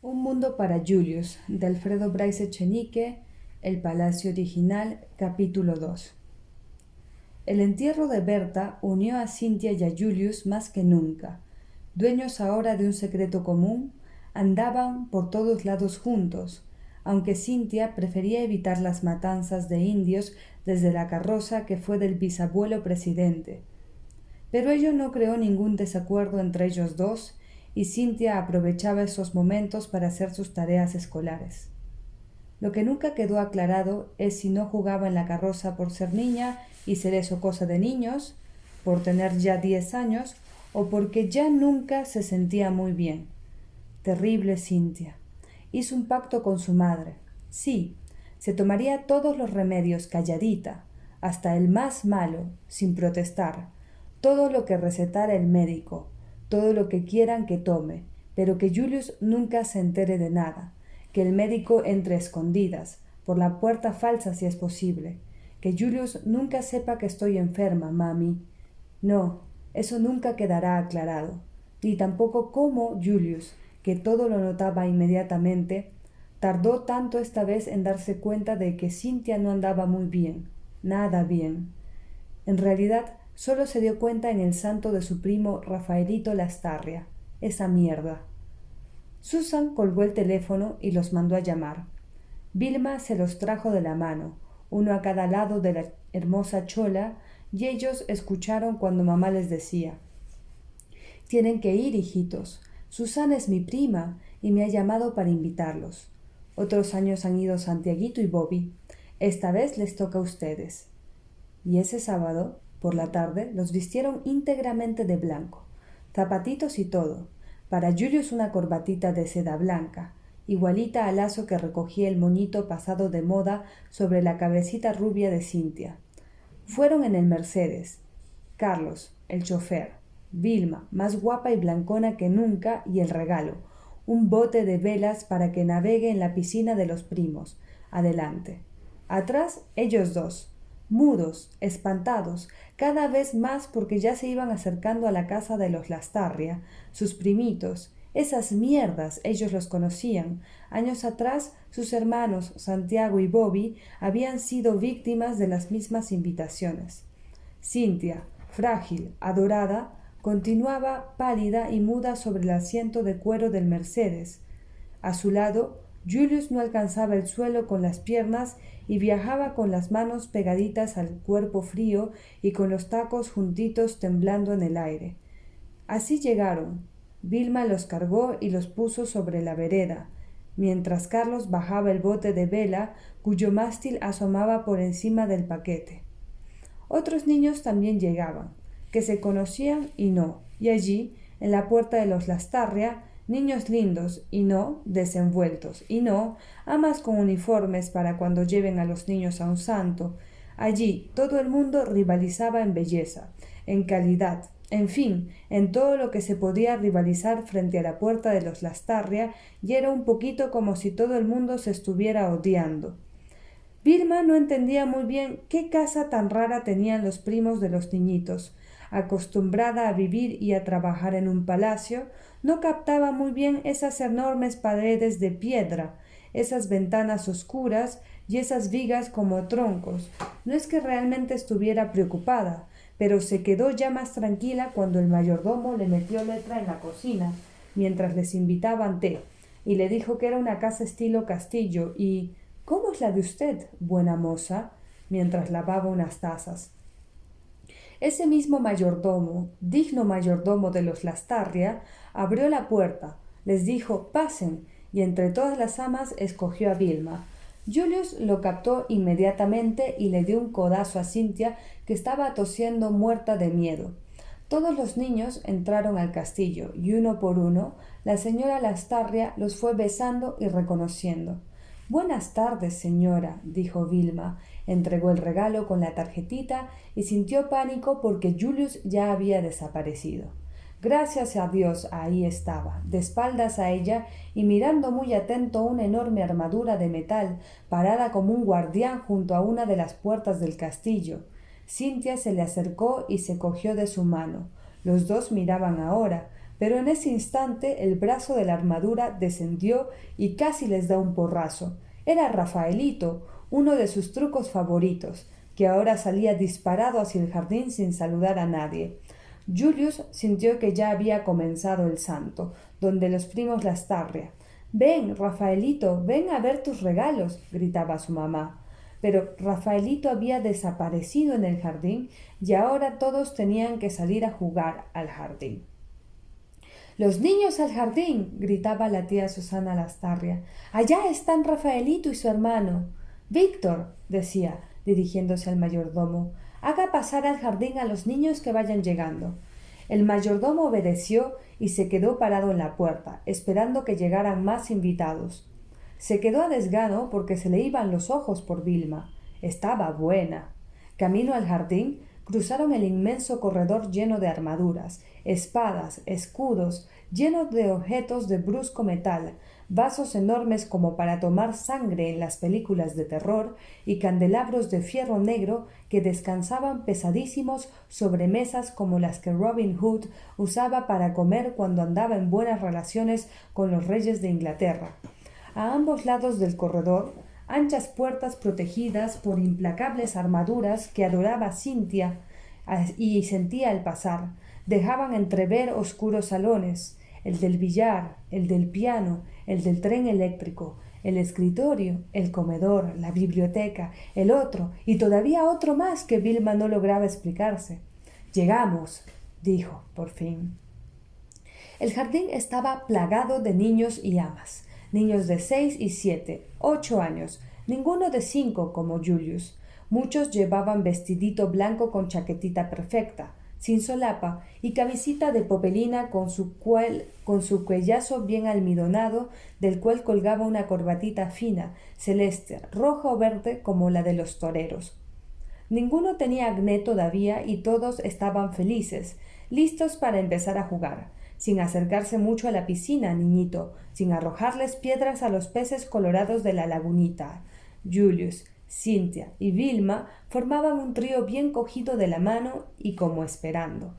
Un mundo para Julius, de Alfredo Bryce Echenique, El Palacio Original, capítulo 2. El entierro de Berta unió a Cynthia y a Julius más que nunca. Dueños ahora de un secreto común, andaban por todos lados juntos, aunque Cynthia prefería evitar las matanzas de indios desde la carroza que fue del bisabuelo presidente. Pero ello no creó ningún desacuerdo entre ellos dos, y Cynthia aprovechaba esos momentos para hacer sus tareas escolares. Lo que nunca quedó aclarado es si no jugaba en la carroza por ser niña y ser eso cosa de niños, por tener ya 10 años, o porque ya nunca se sentía muy bien. Terrible Cynthia. Hizo un pacto con su madre. Sí, se tomaría todos los remedios calladita, hasta el más malo, sin protestar, todo lo que recetara el médico, todo lo que quieran que tome, pero que Julius nunca se entere de nada, que el médico entre escondidas, por la puerta falsa si es posible, que Julius nunca sepa que estoy enferma, mami. No, eso nunca quedará aclarado, ni tampoco cómo Julius, que todo lo notaba inmediatamente, tardó tanto esta vez en darse cuenta de que Cynthia no andaba muy bien, nada bien. En realidad, solo se dio cuenta en el santo de su primo Rafaelito Lastarria, esa mierda. Susan colgó el teléfono y los mandó a llamar. Vilma se los trajo de la mano, uno a cada lado de la hermosa chola, y ellos escucharon cuando mamá les decía: «Tienen que ir, hijitos. Susana es mi prima y me ha llamado para invitarlos. Otros años han ido Santiaguito y Bobby. Esta vez les toca a ustedes». Y ese sábado, por la tarde, los vistieron íntegramente de blanco, zapatitos y todo. Para Julius una corbatita de seda blanca, igualita al lazo que recogía el moñito pasado de moda sobre la cabecita rubia de Cynthia. Fueron en el Mercedes. Carlos, el chofer, Vilma, más guapa y blancona que nunca, y el regalo, un bote de velas para que navegue en la piscina de los primos. Adelante. Atrás, ellos dos, mudos, espantados, cada vez más porque ya se iban acercando a la casa de los Lastarria, sus primitos. Esas mierdas ellos los conocían. Años atrás sus hermanos Santiago y Bobby habían sido víctimas de las mismas invitaciones. Cynthia, frágil, adorada, continuaba pálida y muda sobre el asiento de cuero del Mercedes. A su lado, Julius no alcanzaba el suelo con las piernas y viajaba con las manos pegaditas al cuerpo frío y con los tacos juntitos temblando en el aire. Así llegaron. Vilma los cargó y los puso sobre la vereda, mientras Carlos bajaba el bote de vela cuyo mástil asomaba por encima del paquete. Otros niños también llegaban, que se conocían y no, y allí, en la puerta de los Lastarria, niños lindos y no, desenvueltos y no, amas con uniformes para cuando lleven a los niños a un santo. Allí todo el mundo rivalizaba en belleza, en calidad, en fin, en todo lo que se podía rivalizar frente a la puerta de los Lastarria, y era un poquito como si todo el mundo se estuviera odiando. Vilma no entendía muy bien qué casa tan rara tenían los primos de los niñitos. Acostumbrada a vivir y a trabajar en un palacio, no captaba muy bien esas enormes paredes de piedra, esas ventanas oscuras y esas vigas como troncos. No es que realmente estuviera preocupada, pero se quedó ya más tranquila cuando el mayordomo le metió letra en la cocina, mientras les invitaban té, y le dijo que era una casa estilo castillo y «¿Cómo es la de usted, buena moza?», mientras lavaba unas tazas. Ese mismo mayordomo, digno mayordomo de los Lastarria, abrió la puerta, les dijo «pasen», y entre todas las amas escogió a Vilma. Julius lo captó inmediatamente y le dio un codazo a Cynthia, que estaba tosiendo muerta de miedo. Todos los niños entraron al castillo, y uno por uno, la señora Lastarria los fue besando y reconociendo. «Buenas tardes, señora», dijo Vilma, entregó el regalo con la tarjetita y sintió pánico porque Julius ya había desaparecido. Gracias a Dios ahí estaba, de espaldas a ella y mirando muy atento una enorme armadura de metal, parada como un guardián junto a una de las puertas del castillo. Cynthia se le acercó y se cogió de su mano. Los dos miraban ahora, pero en ese instante el brazo de la armadura descendió y casi les da un porrazo. Era Rafaelito, uno de sus trucos favoritos, que ahora salía disparado hacia el jardín sin saludar a nadie. Julius sintió que ya había comenzado el santo, donde los primos Lastarria. «Ven, Rafaelito, ven a ver tus regalos», gritaba su mamá. Pero Rafaelito había desaparecido en el jardín y ahora todos tenían que salir a jugar al jardín. «¡Los niños al jardín!», gritaba la tía Susana Lastarria. «Allá están Rafaelito y su hermano». «Víctor», decía, dirigiéndose al mayordomo, «haga pasar al jardín a los niños que vayan llegando». El mayordomo obedeció y se quedó parado en la puerta, esperando que llegaran más invitados. Se quedó a desgano porque se le iban los ojos por Vilma. Estaba buena. Camino al jardín, cruzaron el inmenso corredor lleno de armaduras, espadas, escudos, llenos de objetos de brusco metal, vasos enormes como para tomar sangre en las películas de terror y candelabros de fierro negro que descansaban pesadísimos sobre mesas como las que Robin Hood usaba para comer cuando andaba en buenas relaciones con los reyes de Inglaterra. A ambos lados del corredor, anchas puertas protegidas por implacables armaduras que adoraba Cynthia y sentía al pasar, dejaban entrever oscuros salones, el del billar, el del piano, el del tren eléctrico, el escritorio, el comedor, la biblioteca, el otro y todavía otro más que Vilma no lograba explicarse. «Llegamos», dijo, por fin. El jardín estaba plagado de niños y amas, niños de 6 y 7, 8 años, ninguno de 5 como Julius. Muchos llevaban vestidito blanco con chaquetita perfecta, sin solapa, y camisita de popelina con su cuellazo bien almidonado, del cual colgaba una corbatita fina, celeste, roja o verde como la de los toreros. Ninguno tenía acné todavía y todos estaban felices, listos para empezar a jugar, sin acercarse mucho a la piscina, niñito, sin arrojarles piedras a los peces colorados de la lagunita. Julius, Cynthia y Vilma formaban un trío bien cogido de la mano y como esperando.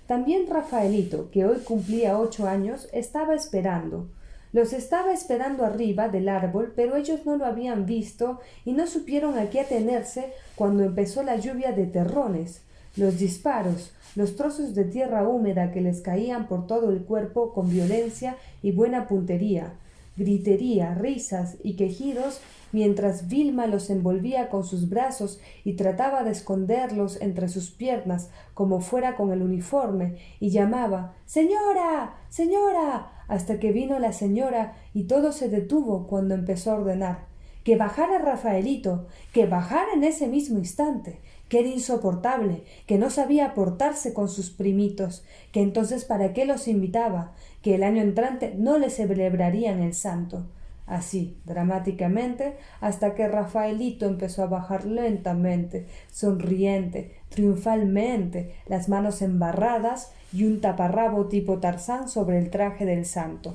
También Rafaelito, que hoy cumplía 8 años, estaba esperando. Los estaba esperando arriba del árbol, pero ellos no lo habían visto y no supieron a qué atenerse cuando empezó la lluvia de terrones, los disparos, los trozos de tierra húmeda que les caían por todo el cuerpo con violencia y buena puntería, gritería, risas y quejidos, mientras Vilma los envolvía con sus brazos y trataba de esconderlos entre sus piernas como fuera con el uniforme, y llamaba «¡Señora! ¡Señora!», hasta que vino la señora y todo se detuvo cuando empezó a ordenar que bajara Rafaelito, que bajara en ese mismo instante, que era insoportable, que no sabía portarse con sus primitos, que entonces para qué los invitaba, que el año entrante no le celebrarían el santo. Así, dramáticamente, hasta que Rafaelito empezó a bajar lentamente, sonriente, triunfalmente, las manos embarradas y un taparrabo tipo Tarzán sobre el traje del santo.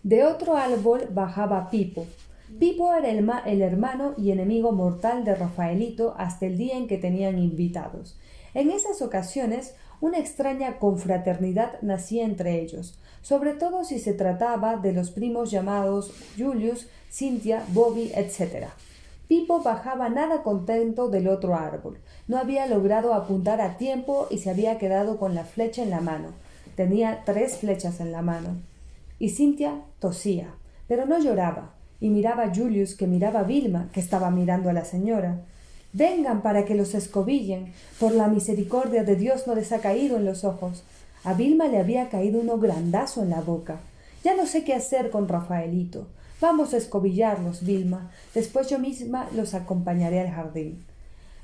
De otro árbol bajaba Pipo. Pipo era el hermano y enemigo mortal de Rafaelito hasta el día en que tenían invitados. En esas ocasiones, una extraña confraternidad nacía entre ellos, sobre todo si se trataba de los primos llamados Julius, Cynthia, Bobby, etc. Pipo bajaba nada contento del otro árbol. No había logrado apuntar a tiempo y se había quedado con la flecha en la mano. Tenía 3 flechas en la mano. Y Cynthia tosía, pero no lloraba, y miraba a Julius, que miraba a Vilma, que estaba mirando a la señora. «Vengan para que los escobillen. Por la misericordia de Dios no les ha caído en los ojos». A Vilma le había caído uno grandazo en la boca. «Ya no sé qué hacer con Rafaelito. Vamos a escobillarlos, Vilma. Después yo misma los acompañaré al jardín».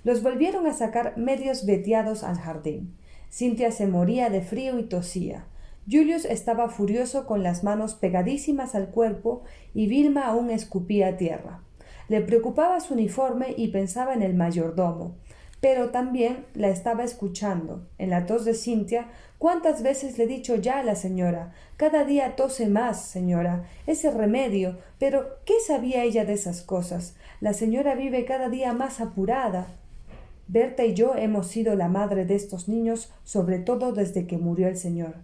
Los volvieron a sacar medios veteados al jardín. Cynthia se moría de frío y tosía. Julius estaba furioso con las manos pegadísimas al cuerpo y Vilma aún escupía a tierra. Le preocupaba su uniforme y pensaba en el mayordomo, pero también la estaba escuchando. En la tos de Cynthia, ¿cuántas veces le he dicho ya a la señora? Cada día tose más, señora. Ese remedio. Pero, ¿qué sabía ella de esas cosas? La señora vive cada día más apurada. Berta y yo hemos sido la madre de estos niños, sobre todo desde que murió el señor.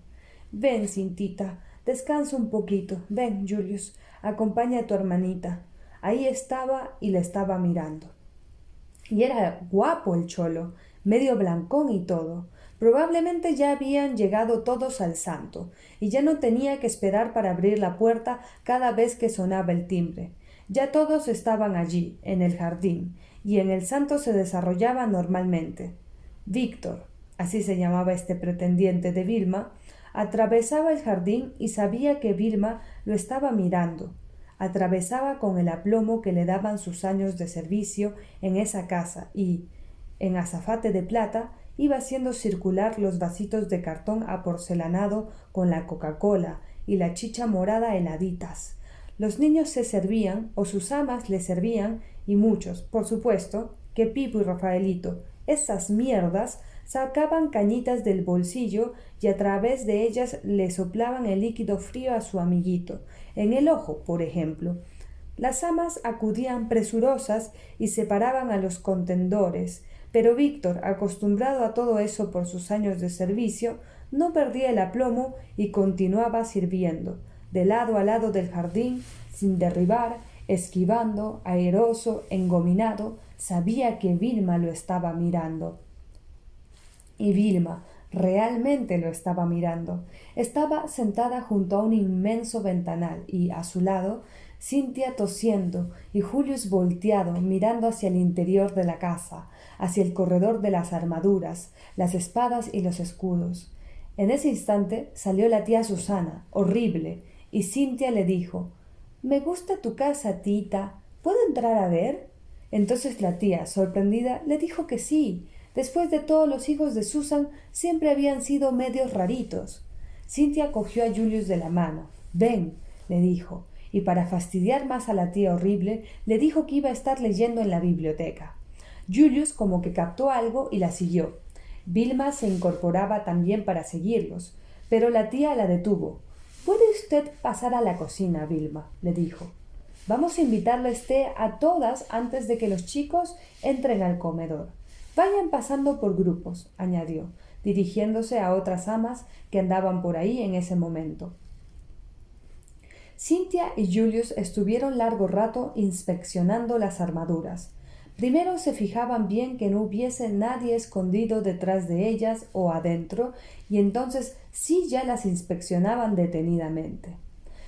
Ven, Cintita, descansa un poquito. Ven, Julius, acompaña a tu hermanita. Ahí estaba y le estaba mirando. Y era guapo el cholo, medio blancón y todo. Probablemente ya habían llegado todos al santo, y ya no tenía que esperar para abrir la puerta cada vez que sonaba el timbre. Ya todos estaban allí, en el jardín, y en el santo se desarrollaba normalmente. Víctor, así se llamaba este pretendiente de Vilma, atravesaba el jardín y sabía que Vilma lo estaba mirando. Atravesaba con el aplomo que le daban sus años de servicio en esa casa y, en azafate de plata, iba haciendo circular los vasitos de cartón aporcelanado con la Coca-Cola y la chicha morada heladitas. Los niños se servían, o sus amas les servían, y muchos, por supuesto, que Pipo y Rafaelito, esas mierdas, sacaban cañitas del bolsillo y a través de ellas le soplaban el líquido frío a su amiguito, en el ojo, por ejemplo. Las amas acudían presurosas y separaban a los contendores, pero Víctor, acostumbrado a todo eso por sus años de servicio, no perdía el aplomo y continuaba sirviendo, de lado a lado del jardín, sin derribar, esquivando, airoso, engominado, sabía que Vilma lo estaba mirando. Y Vilma realmente lo estaba mirando. Estaba sentada junto a un inmenso ventanal y, a su lado, Cynthia tosiendo y Julius volteado mirando hacia el interior de la casa, hacia el corredor de las armaduras, las espadas y los escudos. En ese instante salió la tía Susana, horrible, y Cynthia le dijo: «Me gusta tu casa, tita. ¿Puedo entrar a ver?» Entonces la tía, sorprendida, le dijo que sí. Después de todo, los hijos de Susan siempre habían sido medios raritos. Cynthia cogió a Julius de la mano. «Ven», le dijo, y para fastidiar más a la tía horrible, le dijo que iba a estar leyendo en la biblioteca. Julius como que captó algo y la siguió. Vilma se incorporaba también para seguirlos, pero la tía la detuvo. «¿Puede usted pasar a la cocina, Vilma?», le dijo. «Vamos a invitarles té a todas antes de que los chicos entren al comedor. Vayan pasando por grupos», añadió, dirigiéndose a otras amas que andaban por ahí en ese momento. Cynthia y Julius estuvieron largo rato inspeccionando las armaduras. Primero se fijaban bien que no hubiese nadie escondido detrás de ellas o adentro, y entonces sí ya las inspeccionaban detenidamente.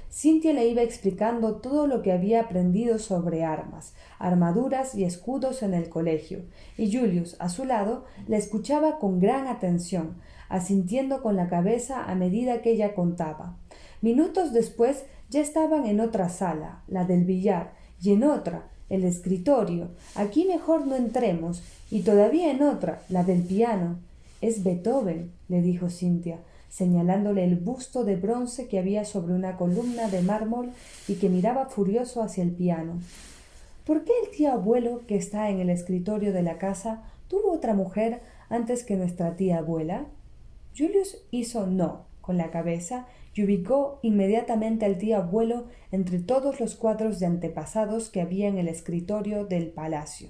Cynthia le iba explicando todo lo que había aprendido sobre armas, armaduras y escudos en el colegio, y Julius, a su lado, la escuchaba con gran atención, asintiendo con la cabeza a medida que ella contaba. Minutos después ya estaban en otra sala, la del billar, y en otra, el escritorio. Aquí mejor no entremos, y todavía en otra, la del piano. «Es Beethoven», le dijo Cynthia, señalándole el busto de bronce que había sobre una columna de mármol y que miraba furioso hacia el piano. «¿Por qué el tío abuelo, que está en el escritorio de la casa, tuvo otra mujer antes que nuestra tía abuela?» Julius hizo no con la cabeza y ubicó inmediatamente al tío abuelo entre todos los cuadros de antepasados que había en el escritorio del palacio.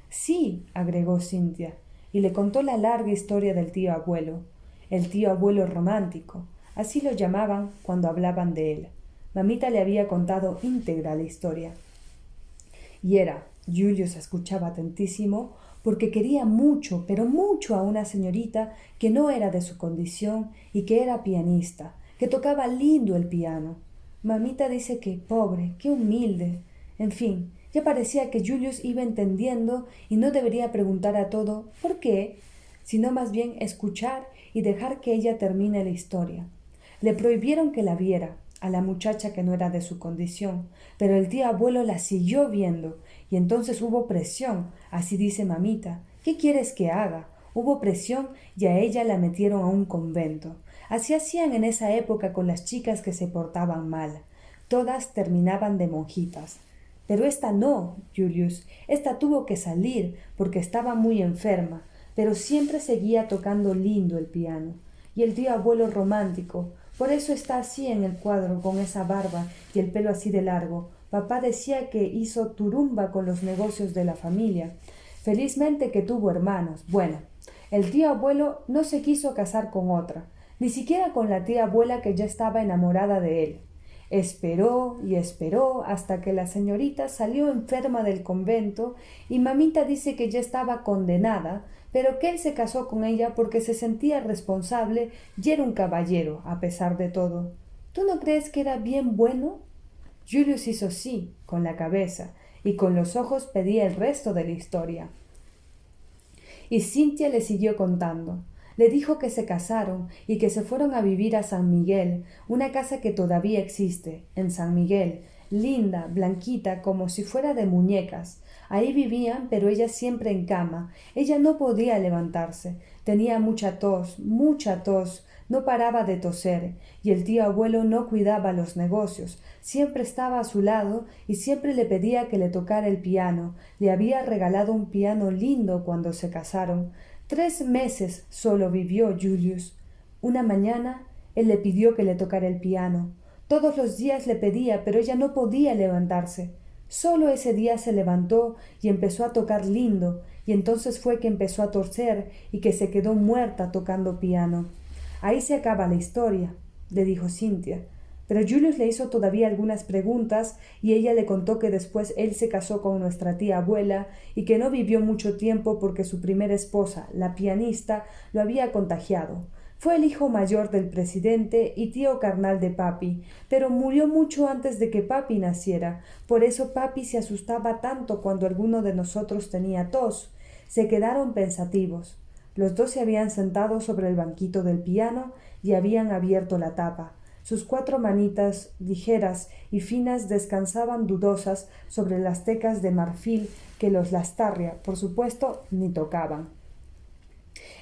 «Sí», agregó Cynthia, y le contó la larga historia del tío abuelo. El tío abuelo romántico, así lo llamaban cuando hablaban de él. Mamita le había contado íntegra la historia. Julius escuchaba atentísimo, porque quería mucho, pero mucho a una señorita que no era de su condición y que era pianista, que tocaba lindo el piano. Mamita dice que pobre, que humilde. En fin, ya parecía que Julius iba entendiendo y no debería preguntar a todo ¿por qué?, sino más bien escuchar y dejar que ella termine la historia. Le prohibieron que la viera, a la muchacha que no era de su condición, pero el tío abuelo la siguió viendo, y entonces hubo presión, así dice mamita. ¿Qué quieres que haga? Hubo presión y a ella la metieron a un convento. Así hacían en esa época con las chicas que se portaban mal. Todas terminaban de monjitas. Pero esta no, Julius, esta tuvo que salir porque estaba muy enferma, pero siempre seguía tocando lindo el piano. Y el tío abuelo romántico, por eso está así en el cuadro, con esa barba y el pelo así de largo. Papá decía que hizo turumba con los negocios de la familia. Felizmente que tuvo hermanos. Bueno, el tío abuelo no se quiso casar con otra. ni siquiera con la tía abuela que ya estaba enamorada de él. Esperó y esperó hasta que la señorita salió enferma del convento y mamita dice que ya estaba condenada, pero que él se casó con ella porque se sentía responsable y era un caballero, a pesar de todo. ¿Tú no crees que era bien bueno? Julius hizo sí, con la cabeza, y con los ojos pedía el resto de la historia. Y Cynthia le siguió contando. Le dijo que se casaron y que se fueron a vivir a San Miguel, una casa que todavía existe, en San Miguel, linda, blanquita, como si fuera de muñecas. Ahí vivían, pero ella siempre en cama. Ella no podía levantarse. Tenía mucha tos, no paraba de toser, y el tío abuelo no cuidaba los negocios. Siempre estaba a su lado y siempre le pedía que le tocara el piano. Le había regalado un piano lindo cuando se casaron. 3 meses solo vivió Julius. Una mañana él le pidió que le tocara el piano. Todos los días le pedía, pero ella no podía levantarse. Solo ese día se levantó y empezó a tocar lindo, y entonces fue que empezó a toser y que se quedó muerta tocando piano. Ahí se acaba la historia, le dijo Cynthia. Pero Julius le hizo todavía algunas preguntas y ella le contó que después él se casó con nuestra tía abuela y que no vivió mucho tiempo porque su primera esposa, la pianista, lo había contagiado. Fue el hijo mayor del presidente y tío carnal de papi, pero murió mucho antes de que papi naciera. Por eso papi se asustaba tanto cuando alguno de nosotros tenía tos. Se quedaron pensativos. Los dos se habían sentado sobre el banquito del piano y habían abierto la tapa. Sus 4 manitas ligeras y finas descansaban dudosas sobre las tecas de marfil que los Lastarria, por supuesto, ni tocaban.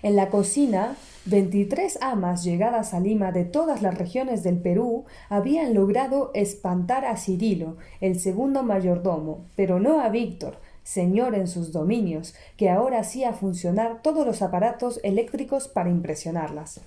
En la cocina, 23 amas llegadas a Lima de todas las regiones del Perú habían logrado espantar a Cirilo, el segundo mayordomo, pero no a Víctor, señor en sus dominios, que ahora hacía funcionar todos los aparatos eléctricos para impresionarlas.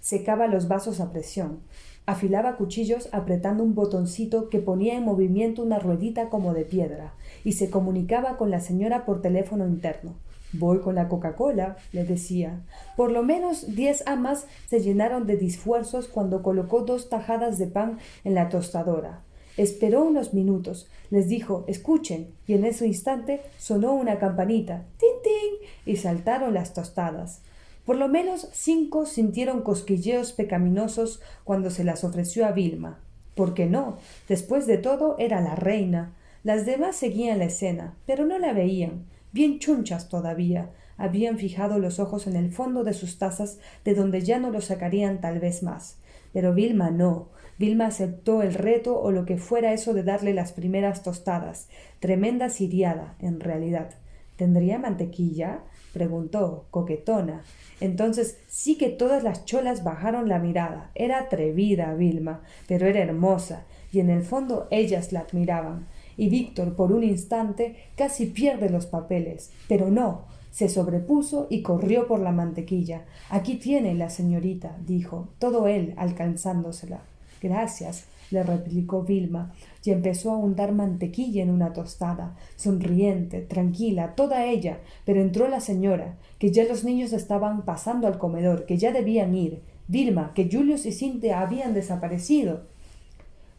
Secaba los vasos a presión, afilaba cuchillos apretando un botoncito que ponía en movimiento una ruedita como de piedra, y se comunicaba con la señora por teléfono interno. «Voy con la Coca-Cola», le decía. Por lo menos 10 amas se llenaron de disfuerzos cuando colocó 2 tajadas de pan en la tostadora. Esperó unos minutos, les dijo «escuchen», y en ese instante sonó una campanita «tin, tin», y saltaron las tostadas. Por lo menos 5 sintieron cosquilleos pecaminosos cuando se las ofreció a Vilma. ¿Por qué no? Después de todo era la reina. Las demás seguían la escena, pero no la veían. Bien chunchas todavía, habían fijado los ojos en el fondo de sus tazas, de donde ya no los sacarían tal vez más. Pero Vilma no. Vilma aceptó el reto o lo que fuera eso de darle las primeras tostadas. Tremenda siriada, en realidad. ¿Tendría mantequilla?, preguntó, coquetona. Entonces sí que todas las cholas bajaron la mirada. Era atrevida Vilma, pero era hermosa, y en el fondo ellas la admiraban. Y Víctor, por un instante, casi pierde los papeles. Pero no, se sobrepuso y corrió por la mantequilla. «Aquí tiene la señorita», dijo, todo él alcanzándosela. «Gracias», le replicó Vilma, y empezó a untar mantequilla en una tostada, sonriente, tranquila, toda ella, pero entró la señora, que ya los niños estaban pasando al comedor, que ya debían ir. Vilma, que Julius y Cynthia habían desaparecido.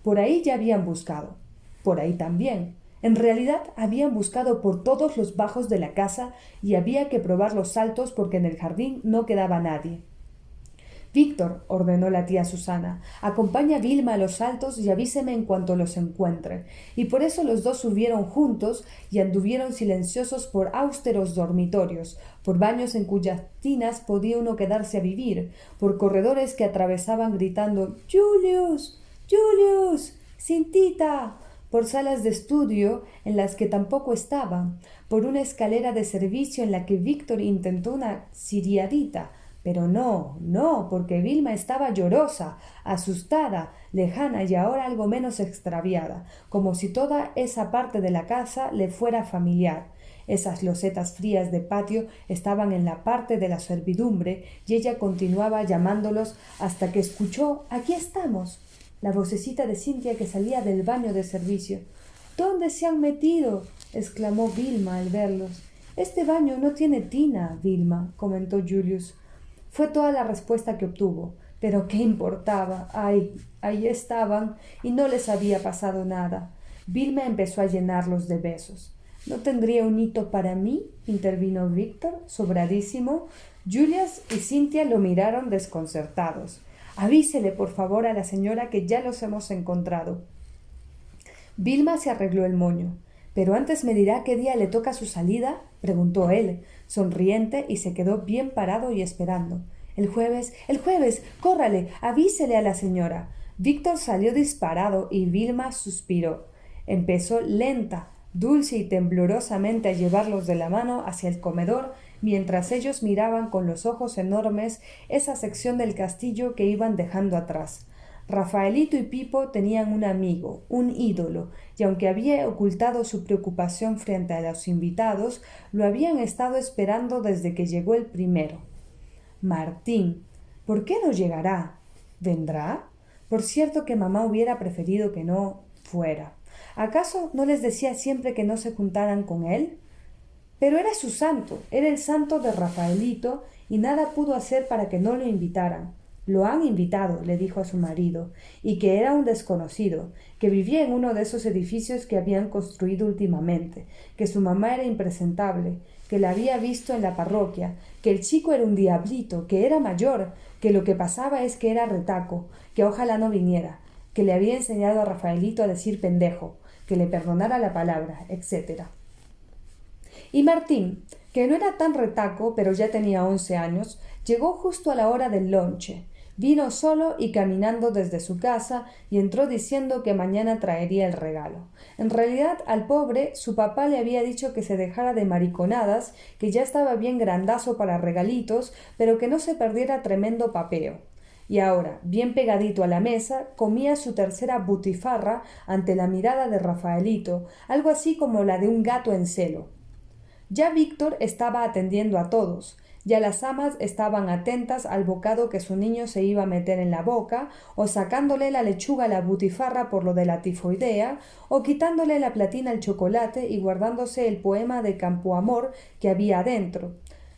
Por ahí ya habían buscado. Por ahí también. En realidad habían buscado por todos los bajos de la casa y había que probar los saltos porque en el jardín no quedaba nadie. «Víctor», ordenó la tía Susana, «acompaña a Vilma a los saltos y avíseme en cuanto los encuentre». Y por eso los dos subieron juntos y anduvieron silenciosos por austeros dormitorios, por baños en cuyas tinas podía uno quedarse a vivir, por corredores que atravesaban gritando «¡Julius! ¡Julius! ¡Cintita!», por salas de estudio en las que tampoco estaban, por una escalera de servicio en la que Víctor intentó una siriadita, pero no, porque Vilma estaba llorosa, asustada, lejana y ahora algo menos extraviada, como si toda esa parte de la casa le fuera familiar. Esas losetas frías de patio estaban en la parte de la servidumbre y ella continuaba llamándolos hasta que escuchó «¡Aquí estamos!», la vocecita de Cynthia que salía del baño de servicio. «¿Dónde se han metido?», exclamó Vilma al verlos. «Este baño no tiene tina, Vilma», comentó Julius. Fue toda la respuesta que obtuvo. Pero qué importaba. Ay, ahí estaban y no les había pasado nada. Vilma empezó a llenarlos de besos. ¿No tendría un hito para mí? Intervino Víctor, sobradísimo. Julius y Cynthia lo miraron desconcertados. Avísele, por favor, a la señora que ya los hemos encontrado. Vilma se arregló el moño. ¿Pero antes me dirá qué día le toca su salida? Preguntó él, sonriente, y se quedó bien parado y esperando. El jueves, córrale, avísele a la señora. Víctor salió disparado y Vilma suspiró. Empezó lenta, dulce y temblorosamente a llevarlos de la mano hacia el comedor, mientras ellos miraban con los ojos enormes esa sección del castillo que iban dejando atrás. Rafaelito y Pipo tenían un amigo, un ídolo, y aunque había ocultado su preocupación frente a los invitados, lo habían estado esperando desde que llegó el primero. Martín. ¿Por qué no llegará? ¿Vendrá? Por cierto que mamá hubiera preferido que no fuera. ¿Acaso no les decía siempre que no se juntaran con él? Pero era su santo, era el santo de Rafaelito, y nada pudo hacer para que no lo invitaran. Lo han invitado, le dijo a su marido, y que era un desconocido, que vivía en uno de esos edificios que habían construido últimamente, que su mamá era impresentable, que la había visto en la parroquia, que el chico era un diablito, que era mayor, que lo que pasaba es que era retaco, que ojalá no viniera, que le había enseñado a Rafaelito a decir pendejo, que le perdonara la palabra, etc. Y Martín, que no era tan retaco, pero ya tenía 11 años, llegó justo a la hora del lonche. Vino solo y caminando desde su casa y entró diciendo que mañana traería el regalo. En realidad, al pobre, su papá le había dicho que se dejara de mariconadas, que ya estaba bien grandazo para regalitos, pero que no se perdiera tremendo papeo. Y ahora, bien pegadito a la mesa, comía su tercera butifarra ante la mirada de Rafaelito, algo así como la de un gato en celo. Ya Víctor estaba atendiendo a todos. Ya las amas estaban atentas al bocado que su niño se iba a meter en la boca, o sacándole la lechuga a la butifarra por lo de la tifoidea, o quitándole la platina al chocolate y guardándose el poema de Campoamor que había adentro.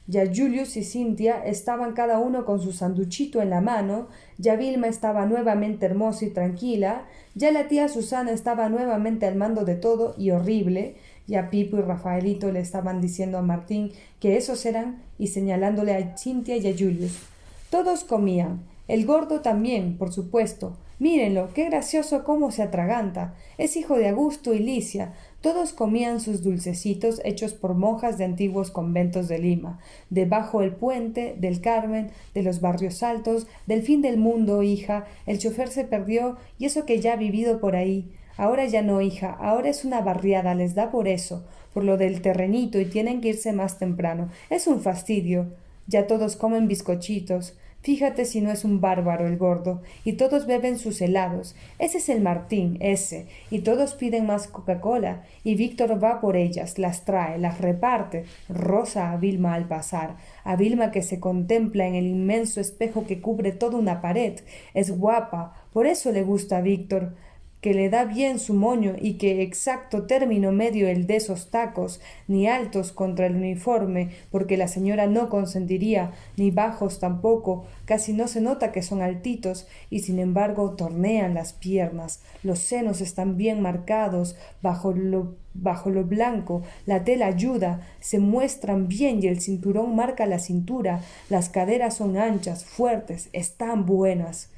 Ya Julius y Cynthia estaban cada uno con su sanduchito en la mano, ya Vilma estaba nuevamente hermosa y tranquila, ya la tía Susana estaba nuevamente al mando de todo y horrible, ya Pipo y Rafaelito le estaban diciendo a Martín que esos eran y señalándole a Cynthia y a Julius. Todos comían. El gordo también, por supuesto. Mírenlo, qué gracioso cómo se atraganta. Es hijo de Augusto y Licia. Todos comían sus dulcecitos hechos por monjas de antiguos conventos de Lima, debajo el puente, del Carmen, de los barrios altos, del fin del mundo, hija. El chofer se perdió y eso que ya ha vivido por ahí. Ahora ya no, hija, ahora es una barriada, les da por eso, por lo del terrenito y tienen que irse más temprano. Es un fastidio. Ya todos comen bizcochitos. Fíjate si no es un bárbaro el gordo. Y todos beben sus helados. Ese es el Martín, ese. Y todos piden más Coca-Cola. Y Víctor va por ellas, las trae, las reparte. Rosa a Vilma al pasar. A Vilma que se contempla en el inmenso espejo que cubre toda una pared. Es guapa. Por eso le gusta a Víctor, que le da bien su moño y que exacto término medio el de esos tacos, ni altos contra el uniforme, porque la señora no consentiría, ni bajos tampoco, casi no se nota que son altitos, y sin embargo tornean las piernas, los senos están bien marcados, bajo lo blanco, la tela ayuda, se muestran bien y el cinturón marca la cintura, las caderas son anchas, fuertes, están buenas.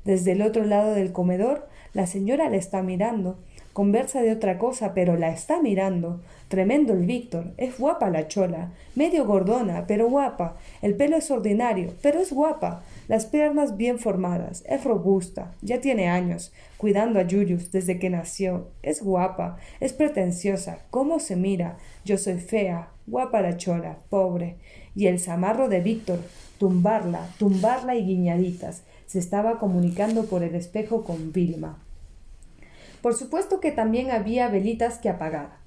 Desde el otro lado del comedor, la señora la está mirando. Conversa de otra cosa, pero la está mirando. Tremendo el Víctor. Es guapa la chola. Medio gordona, pero guapa. El pelo es ordinario, pero es guapa. Las piernas bien formadas. Es robusta. Ya tiene años. Cuidando a Julius desde que nació. Es guapa. Es pretenciosa. ¿Cómo se mira? Yo soy fea. Guapa la chola. Pobre. Y el zamarro de Víctor. Tumbarla y guiñaditas. Se estaba comunicando por el espejo con Vilma. Por supuesto que también había velitas que apagar.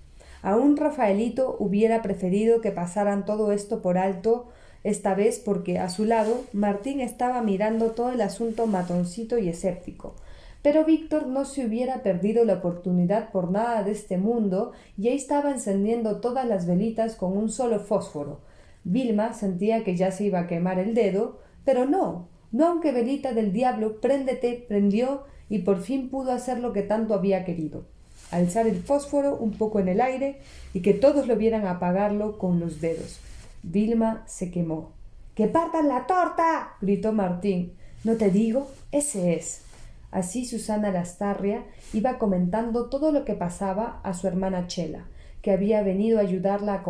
Aún Rafaelito hubiera preferido que pasaran todo esto por alto esta vez porque a su lado Martín estaba mirando todo el asunto matoncito y escéptico. Pero Víctor no se hubiera perdido la oportunidad por nada de este mundo y ahí estaba encendiendo todas las velitas con un solo fósforo. Vilma sentía que ya se iba a quemar el dedo, pero no. No aunque velita del diablo, préndete, prendió y por fin pudo hacer lo que tanto había querido. Alzar el fósforo un poco en el aire y que todos lo vieran apagarlo con los dedos. Vilma se quemó. ¡Que partan la torta! Gritó Martín. ¿No te digo? Ese es. Así Susana Lastarria iba comentando todo lo que pasaba a su hermana Chela, que había venido a ayudarla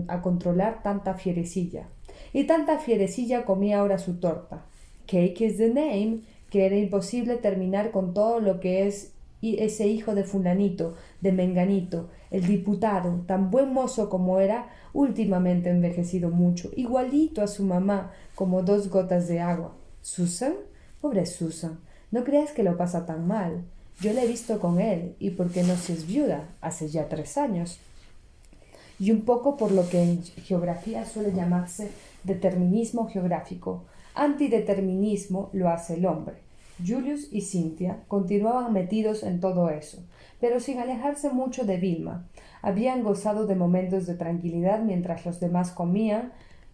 a controlar tanta fierecilla. Y tanta fierecilla comía ahora su torta. Cake is the name, que era imposible terminar con todo lo que es ese hijo de fulanito, de menganito, el diputado, tan buen mozo como era, últimamente envejecido mucho, igualito a su mamá, como 2 gotas de agua. ¿Susan? Pobre Susan, no creas que lo pasa tan mal. Yo la he visto con él, y porque no se es viuda, hace ya 3 años. Y un poco por lo que en geografía suele llamarse determinismo geográfico. Antideterminismo lo hace el hombre. Julius y Cynthia continuaban metidos en todo eso, pero sin alejarse mucho de Vilma. Habían gozado de momentos de tranquilidad mientras los demás comían,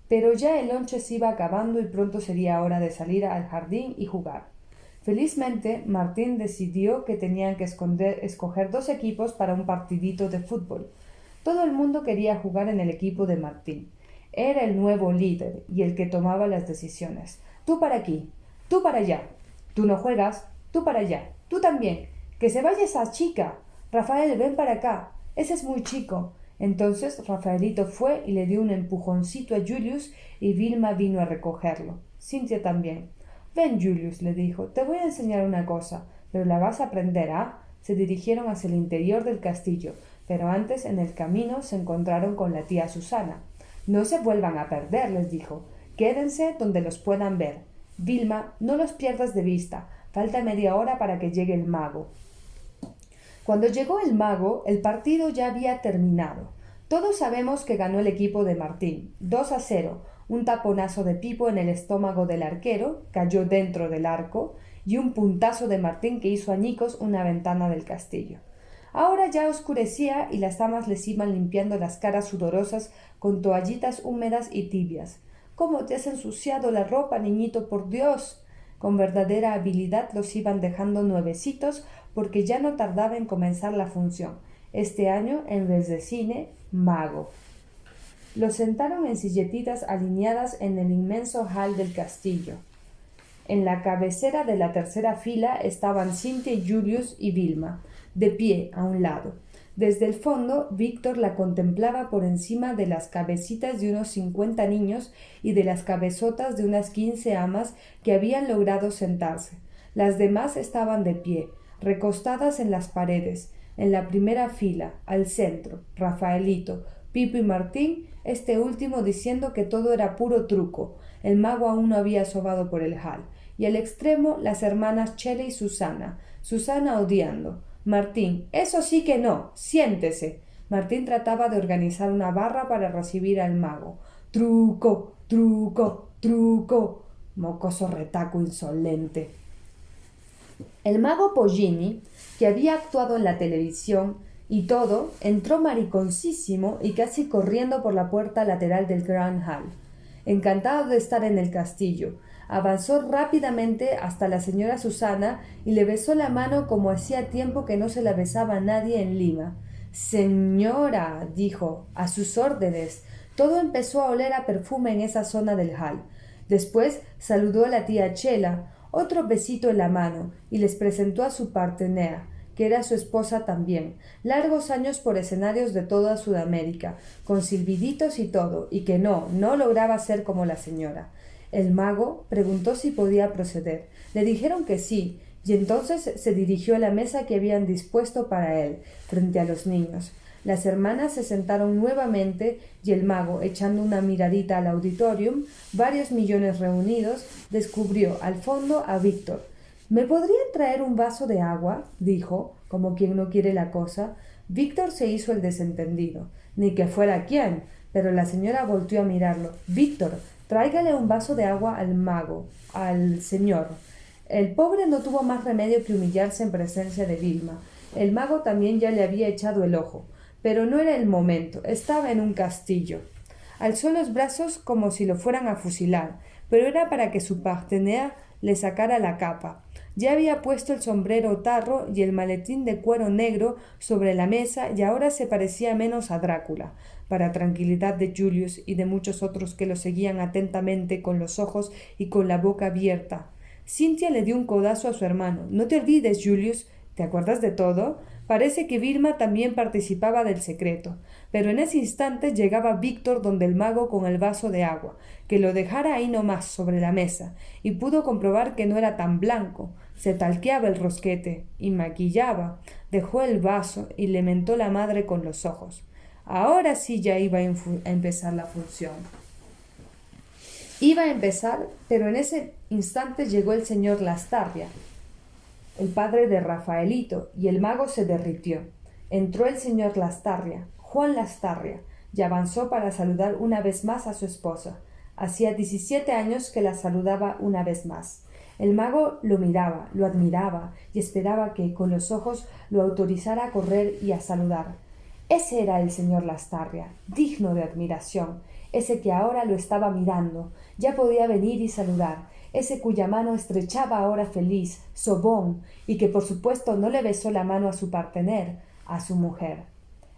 pero ya el lonche se iba acabando y pronto sería hora de salir al jardín y jugar. Felizmente, Martín decidió que tenían que escoger 2 equipos para un partidito de fútbol. Todo el mundo quería jugar en el equipo de Martín. Era el nuevo líder y el que tomaba las decisiones. Tú para aquí, tú para allá. Tú no juegas, tú para allá, tú también. Que se vaya esa chica. Rafael, ven para acá. Ese es muy chico. Entonces Rafaelito fue y le dio un empujoncito a Julius y Vilma vino a recogerlo. Cynthia también. Ven, Julius, le dijo, te voy a enseñar una cosa, pero la vas a aprender, ¿ah? Se dirigieron hacia el interior del castillo, pero antes en el camino se encontraron con la tía Susana. No se vuelvan a perder, les dijo. Quédense donde los puedan ver. Vilma, no los pierdas de vista. Falta media hora para que llegue el mago. Cuando llegó el mago, el partido ya había terminado. Todos sabemos que ganó el equipo de Martín, 2-0, un taponazo de Pipo en el estómago del arquero, cayó dentro del arco, y un puntazo de Martín que hizo añicos una ventana del castillo. Ahora ya oscurecía y las damas les iban limpiando las caras sudorosas con toallitas húmedas y tibias. —¿Cómo te has ensuciado la ropa, niñito, por Dios? Con verdadera habilidad los iban dejando nuevecitos porque ya no tardaba en comenzar la función. Este año, en vez de cine, mago. Los sentaron en silletitas alineadas en el inmenso hall del castillo. En la cabecera de la tercera fila estaban Cynthia, Julius y Vilma, de pie a un lado. Desde el fondo, Víctor la contemplaba por encima de las cabecitas de unos 50 niños y de las cabezotas de unas 15 amas que habían logrado sentarse. Las demás estaban de pie, recostadas en las paredes, en la primera fila, al centro, Rafaelito, Pipo y Martín, este último diciendo que todo era puro truco. El mago aún no había asomado por el hall. Y al extremo, las hermanas Chela y Susana. Susana odiando. Martín, eso sí que no. Siéntese. Martín trataba de organizar una barra para recibir al mago. Truco, truco, truco. Mocoso retaco insolente. El mago Pollini, que había actuado en la televisión y todo, entró mariconcísimo y casi corriendo por la puerta lateral del Grand Hall. Encantado de estar en el castillo, avanzó rápidamente hasta la señora Susana y le besó la mano como hacía tiempo que no se la besaba a nadie en Lima. —Señora —dijo—, a sus órdenes. Todo empezó a oler a perfume en esa zona del hall. Después saludó a la tía Chela, otro besito en la mano, y les presentó a su partenea, que era su esposa también, largos años por escenarios de toda Sudamérica, con silbiditos y todo, y que no lograba ser como la señora. El mago preguntó si podía proceder. Le dijeron que sí, y entonces se dirigió a la mesa que habían dispuesto para él, frente a los niños. Las hermanas se sentaron nuevamente y el mago, echando una miradita al auditorium, varios millones reunidos, descubrió al fondo a Víctor. —¿Me podrían traer un vaso de agua? —dijo, como quien no quiere la cosa. Víctor se hizo el desentendido. Ni que fuera quién, pero la señora volvió a mirarlo. —Víctor, tráigale un vaso de agua al mago, al señor. El pobre no tuvo más remedio que humillarse en presencia de Vilma. El mago también ya le había echado el ojo. Pero no era el momento, estaba en un castillo. Alzó los brazos como si lo fueran a fusilar, pero era para que su partenaire le sacara la capa. Ya había puesto el sombrero tarro y el maletín de cuero negro sobre la mesa y ahora se parecía menos a Drácula, para tranquilidad de Julius y de muchos otros que lo seguían atentamente con los ojos y con la boca abierta. Cynthia le dio un codazo a su hermano. No te olvides, Julius. ¿Te acuerdas de todo? Parece que Vilma también participaba del secreto. Pero en ese instante llegaba Víctor donde el mago con el vaso de agua, que lo dejara ahí nomás sobre la mesa, y pudo comprobar que no era tan blanco. Se talqueaba el rosquete, y maquillaba. Dejó el vaso y le mentó la madre con los ojos. Ahora sí ya iba a empezar la función. Iba a empezar, pero en ese instante llegó el señor Lastarria, el padre de Rafaelito, y el mago se derritió. Entró el señor Lastarria, Juan Lastarria, y avanzó para saludar una vez más a su esposa. Hacía 17 años que la saludaba una vez más. El mago lo miraba, lo admiraba, y esperaba que, con los ojos, lo autorizara a correr y a saludar. Ese era el señor Lastarria, digno de admiración, ese que ahora lo estaba mirando, ya podía venir y saludar, ese cuya mano estrechaba ahora feliz, sobón, y que por supuesto no le besó la mano a su partener, a su mujer.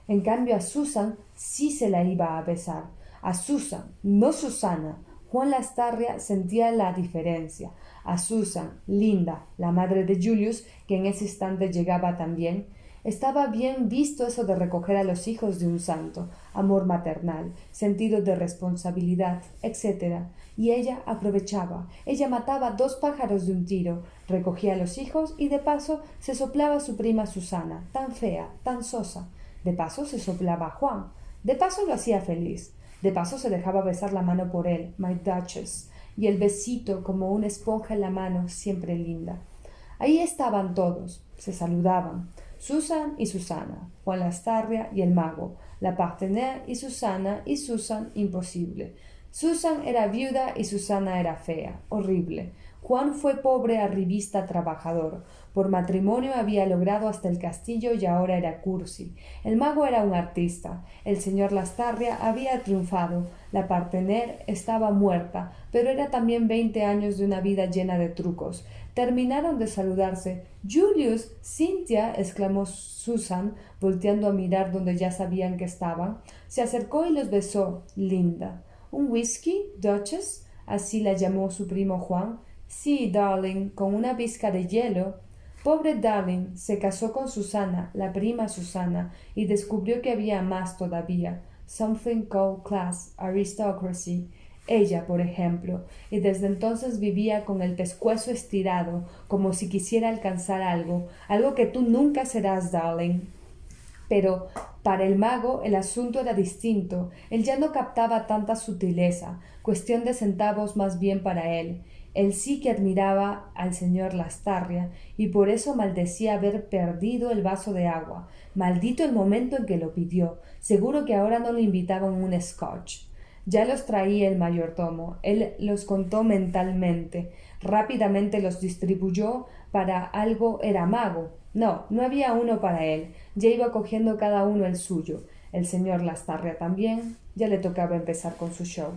En cambio a Susan sí se la iba a besar, a Susan, no Susana. Juan Lastarria sentía la diferencia. A Susan, Linda, la madre de Julius, que en ese instante llegaba también. Estaba bien visto eso de recoger a los hijos de un santo, amor maternal, sentido de responsabilidad, etc. Y ella aprovechaba, ella mataba 2 pájaros de un tiro, recogía a los hijos y de paso se soplaba a su prima Susana, tan fea, tan sosa. De paso se soplaba a Juan, de paso lo hacía feliz, de paso se dejaba besar la mano por él, my Duchess, y el besito como una esponja en la mano, siempre linda. Ahí estaban todos, se saludaban. Susan y Susana, Juan Lastarria y el mago, la partenaire y Susana y Susan imposible. Susan era viuda y Susana era fea, horrible. Juan fue pobre arribista trabajador. Por matrimonio había logrado hasta el castillo y ahora era cursi. El mago era un artista. El señor Lastarria había triunfado. La partenaire estaba muerta, pero era también 20 años de una vida llena de trucos. Terminaron de saludarse. «Julius, Cynthia», exclamó Susan, volteando a mirar donde ya sabían que estaban. Se acercó y los besó. «Linda». «¿Un whisky, Duchess?» así la llamó su primo Juan. «Sí, darling, con una pizca de hielo». Pobre darling, se casó con Susana, la prima Susana, y descubrió que había más todavía. Something called class, aristocracy. Ella, por ejemplo, y desde entonces vivía con el pescuezo estirado, como si quisiera alcanzar algo, algo que tú nunca serás, darling. Pero para el mago el asunto era distinto. Él ya no captaba tanta sutileza, cuestión de centavos más bien para él. Él sí que admiraba al señor Lastarria, y por eso maldecía haber perdido el vaso de agua. Maldito el momento en que lo pidió. Seguro que ahora no le invitaban un scotch. Ya los traía el mayordomo. Él los contó mentalmente. Rápidamente los distribuyó. Para algo era mago. No, no había uno para él. Ya iba cogiendo cada uno el suyo. El señor Lastarria también. Ya le tocaba empezar con su show.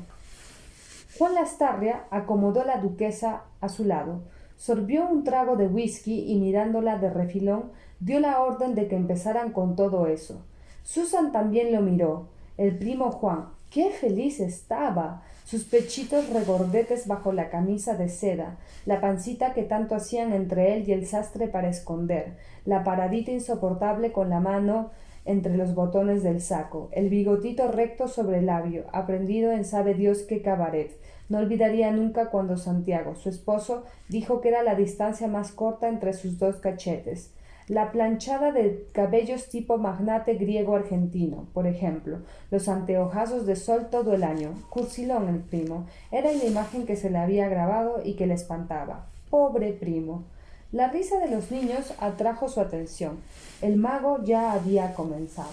Juan Lastarria acomodó a la duquesa a su lado. Sorbió un trago de whisky y mirándola de refilón dio la orden de que empezaran con todo eso. Susan también lo miró. El primo Juan, ¡qué feliz estaba! Sus pechitos regordetes bajo la camisa de seda, la pancita que tanto hacían entre él y el sastre para esconder, la paradita insoportable con la mano entre los botones del saco, el bigotito recto sobre el labio, aprendido en sabe Dios qué cabaret. No olvidaría nunca cuando Santiago, su esposo, dijo que era la distancia más corta entre sus 2 cachetes. La planchada de cabellos tipo magnate griego-argentino, por ejemplo, los anteojazos de sol todo el año, cursilón el primo, era la imagen que se le había grabado y que le espantaba. Pobre primo. La risa de los niños atrajo su atención. El mago ya había comenzado.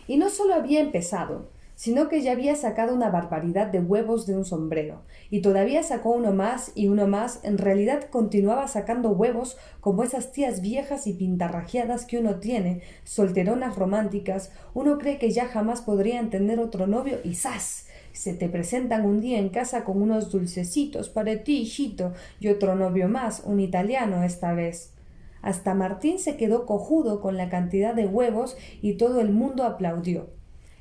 Y no solo había empezado, sino que ya había sacado una barbaridad de huevos de un sombrero, y todavía sacó uno más y uno más. En realidad continuaba sacando huevos como esas tías viejas y pintarrajeadas que uno tiene, solteronas románticas. Uno cree que ya jamás podrían tener otro novio y ¡zas!, Se te presentan un día en casa con unos dulcecitos para ti, hijito, y otro novio más, un italiano esta vez. Hasta Martín se quedó cojudo con la cantidad de huevos y todo el mundo aplaudió.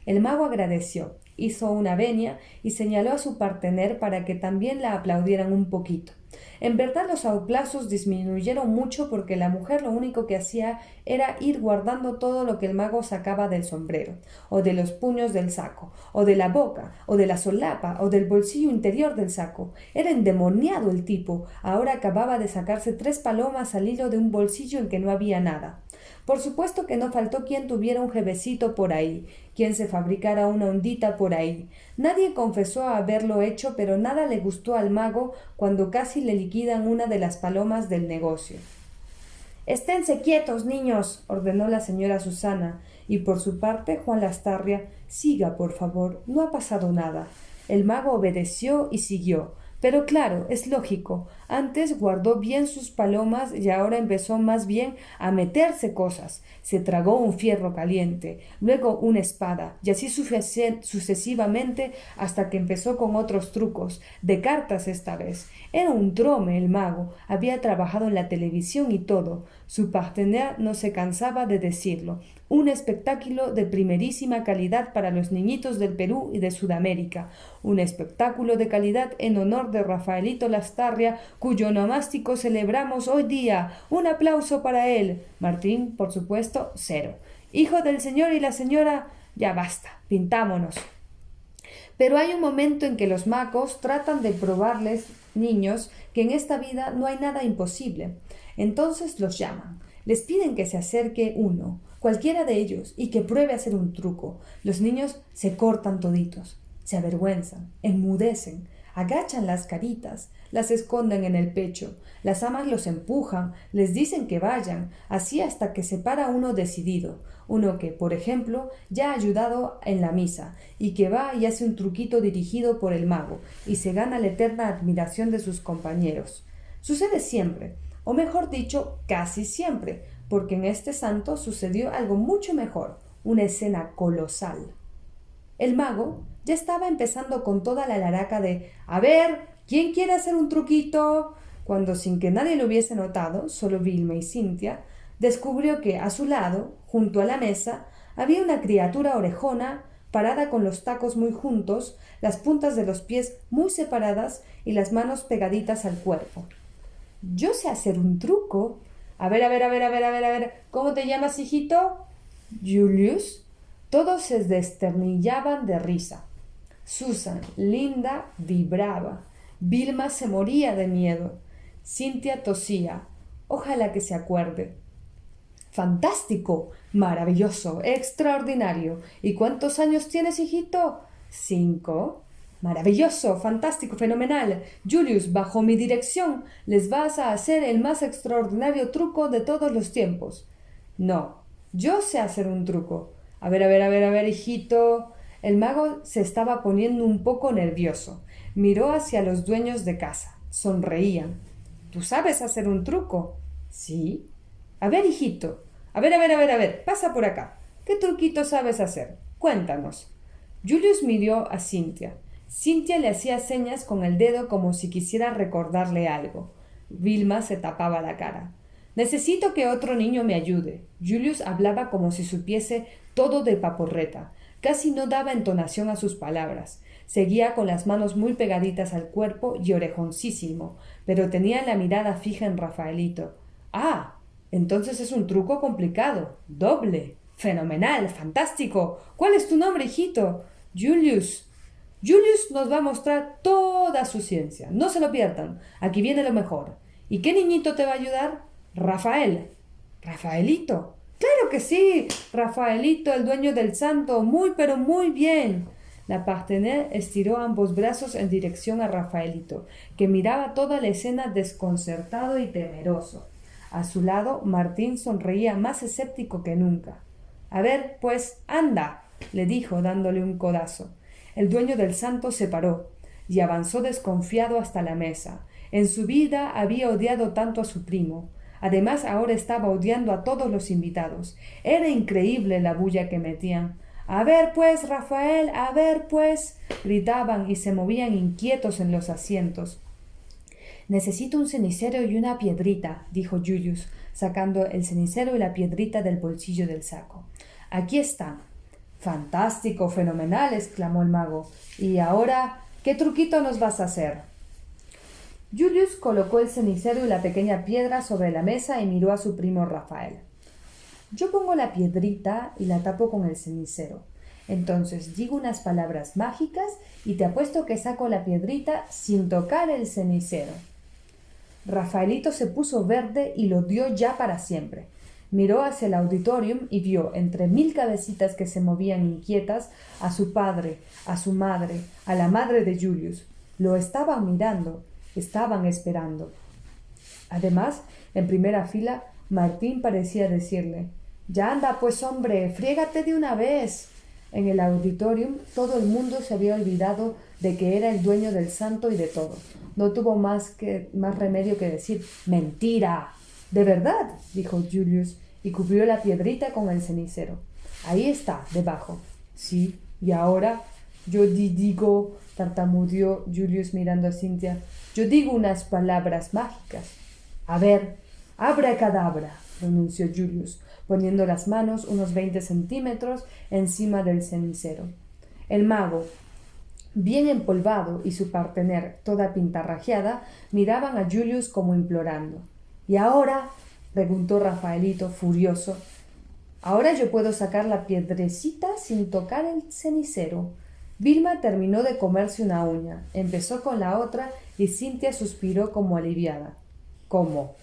El mago agradeció, hizo una venia y señaló a su partener para que también la aplaudieran un poquito. En verdad los aplausos disminuyeron mucho porque la mujer lo único que hacía era ir guardando todo lo que el mago sacaba del sombrero, o de los puños del saco, o de la boca, o de la solapa, o del bolsillo interior del saco. Era endemoniado el tipo. Ahora acababa de sacarse 3 palomas al hilo de un bolsillo en que no había nada. Por supuesto que no faltó quien tuviera un jevecito por ahí, quien se fabricara una ondita por ahí. Nadie confesó haberlo hecho, pero nada le gustó al mago cuando casi le liquidan una de las palomas del negocio. «Esténse quietos, niños», ordenó la señora Susana, y por su parte Juan Lastarria: «Siga, por favor, no ha pasado nada». El mago obedeció y siguió. Pero claro, es lógico, antes guardó bien sus palomas y ahora empezó más bien a meterse cosas. Se tragó un fierro caliente, luego una espada, y así sucesivamente hasta que empezó con otros trucos, de cartas esta vez. Era un trome el mago, había trabajado en la televisión y todo. Su partenaire no se cansaba de decirlo. Un espectáculo de primerísima calidad para los niñitos del Perú y de Sudamérica. Un espectáculo de calidad en honor de Rafaelito Lastarria, cuyo onomástico celebramos hoy día. Un aplauso para él. Martín, por supuesto, 0. Hijo del señor y la señora, ya basta, pintámonos. Pero hay un momento en que los magos tratan de probarles, niños, que en esta vida no hay nada imposible. Entonces los llaman. Les piden que se acerque uno, cualquiera de ellos, y que pruebe a hacer un truco. Los niños se cortan toditos, se avergüenzan, enmudecen, agachan las caritas, las esconden en el pecho. Las amas los empujan, les dicen que vayan, así hasta que se para uno decidido, uno que, por ejemplo, ya ha ayudado en la misa, y que va y hace un truquito dirigido por el mago, y se gana la eterna admiración de sus compañeros. Sucede siempre, o mejor dicho, casi siempre, porque en este santo sucedió algo mucho mejor, una escena colosal. El mago ya estaba empezando con toda la laraca de «A ver, ¿quién quiere hacer un truquito?», cuando, sin que nadie lo hubiese notado, solo Vilma y Cintia, descubrió que a su lado, junto a la mesa, había una criatura orejona parada con los tacos muy juntos, las puntas de los pies muy separadas y las manos pegaditas al cuerpo. «¿Yo sé hacer un truco? A ver, ¿cómo te llamas, hijito?» «Julius». Todos se desternillaban de risa. Susan, linda, vibraba. Vilma se moría de miedo. Cintia tosía. Ojalá que se acuerde. «¡Fantástico! ¡Maravilloso! ¡Extraordinario! ¿Y cuántos años tienes, hijito?» «5». «Maravilloso, fantástico, fenomenal. Julius, bajo mi dirección les vas a hacer el más extraordinario truco de todos los tiempos». «No, yo sé hacer un truco». A ver, hijito». El mago se estaba poniendo un poco nervioso. Miró hacia los dueños de casa. Sonreían. «¿Tú sabes hacer un truco?» «Sí». «A ver, hijito. A ver, pasa por acá. ¿Qué truquito sabes hacer? Cuéntanos». Julius miró a Cintia. Cintia le hacía señas con el dedo como si quisiera recordarle algo. Vilma se tapaba la cara. «Necesito que otro niño me ayude». Julius hablaba como si supiese todo de paporreta. Casi no daba entonación a sus palabras. Seguía con las manos muy pegaditas al cuerpo y orejoncísimo, pero tenía la mirada fija en Rafaelito. «Ah, entonces es un truco complicado. Doble. Fenomenal, fantástico. ¿Cuál es tu nombre, hijito?» «Julius». «Julius nos va a mostrar toda su ciencia. No se lo pierdan. Aquí viene lo mejor. ¿Y qué niñito te va a ayudar?» «Rafael». «¿Rafaelito?» «Claro que sí, Rafaelito, el dueño del santo. Muy, pero muy bien». La partenaire estiró ambos brazos en dirección a Rafaelito, que miraba toda la escena desconcertado y temeroso. A su lado, Martín sonreía más escéptico que nunca. «A ver, pues, anda», le dijo, dándole un codazo. El dueño del santo se paró y avanzó desconfiado hasta la mesa. En su vida había odiado tanto a su primo. Además, ahora estaba odiando a todos los invitados. Era increíble la bulla que metían. A ver, pues, Rafael, a ver, pues, gritaban y se movían inquietos en los asientos. Necesito un cenicero y una piedrita, dijo Julius, sacando el cenicero y la piedrita del bolsillo del saco. Aquí están. Fantástico, fenomenal, exclamó el mago. Y ahora, ¿qué truquito nos vas a hacer? Julius colocó el cenicero y la pequeña piedra sobre la mesa y miró a su primo Rafael. Yo pongo la piedrita y la tapo con el cenicero. Entonces digo unas palabras mágicas y te apuesto que saco la piedrita sin tocar el cenicero. Rafaelito se puso verde y lo dio ya para siempre. Miró hacia el auditorium y vio, entre 1000 cabecitas que se movían inquietas, a su padre, a su madre, a la madre de Julius. Lo estaban mirando, estaban esperando. Además, en primera fila, Martín parecía decirle: «Ya anda, pues, hombre, friégate de una vez». En el auditorium todo el mundo se había olvidado de que era el dueño del santo y de todo. No tuvo más remedio que decir: «¡Mentira!». «¿De verdad?», dijo Julius, y cubrió la piedrita con el cenicero. «Ahí está, debajo». «Sí, y ahora yo digo», tartamudeó Julius mirando a Cynthia, «yo digo unas palabras mágicas». «A ver, abracadabra», pronunció Julius, poniendo las manos unos 20 centímetros encima del cenicero. El mago, bien empolvado, y su partener, toda pintarrajeada, miraban a Julius como implorando. «¿Y ahora?», preguntó Rafaelito, furioso. «Ahora yo puedo sacar la piedrecita sin tocar el cenicero». Vilma terminó de comerse una uña, empezó con la otra y Cynthia suspiró como aliviada. «¿Cómo?».